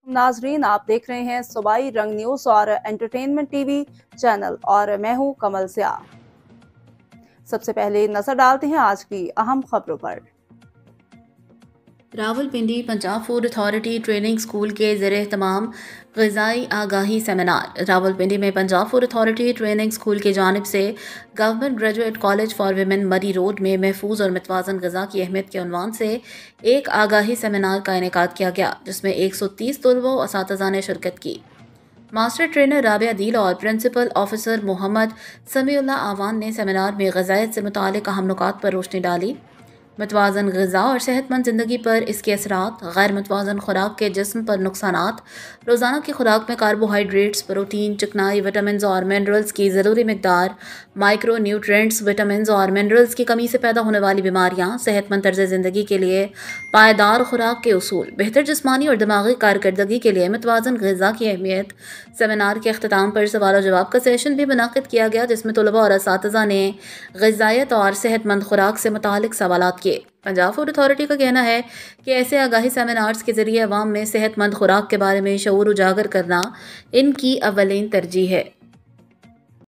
नाजरीन, आप देख रहे हैं सूबाई रंग न्यूज और एंटरटेनमेंट टीवी चैनल और मैं हूं कमल सिया। सबसे पहले नजर डालते हैं आज की अहम खबरों पर। Rawalpindi Punjab food authority training school के ज़ेर-ए-एहतमाम ग़िज़ाई आगाही सेमिनार। रावलपिंडी में Punjab food authority training school की जानिब से government graduate college for women मरी रोड में महफूज और मुतवाज़न ग़िज़ा की अहमियत के उन्वान से एक आगाही सेमिनार का इनेकाद किया गया, जिसमें 130 तलबा व असातिज़ा ने शिरकत की। मास्टर ट्रेनर राबिया दिल और प्रिंसिपल ऑफिसर मोहम्मद समीउल्लाह आवान ने सेमिनार में ग़िज़ायत से मुतालिक अहम नुकात पर रोशनी डाली। मुतवाज़न ग़िज़ा और सेहतमंद ज़िंदगी पर इसके असरात, गैर मुतवाज़न खुराक के जिस्म पर नुकसानात, रोज़ाना की खुराक में कार्बोहाइड्रेट्स, प्रोटीन, चिकनाई, विटामिन और मिनरल्स की ज़रूरी मकदार, माइक्रो न्यूट्रिएंट्स, विटामिन और मिनरल्स की कमी से पैदा होने वाली बीमारियाँ, सेहतमंद तर्ज़ ज़िंदगी के लिए पायदार खुराक के उसूल, बेहतर जिस्मानी और दिमागी कारकर्दगी के लिए मुतवाज़न ग़िज़ा की अहमियत। सेमिनार के अख्ताम पर सवाल और जवाब का सेशन भी मुनाकिद किया गया, जिसमें तलबा और असातिज़ा ने ग़िज़ायत और सेहतमंद खुराक से मुतालिक सवालात किए। पंजाब फूड अथॉरिटी का कहना है कि ऐसे आगाही सेमिनार्स के ज़रिए अवाम में सेहतमंद खुराक के बारे में शऊर उजागर करना इनकी अव्वलीन तरजीह है।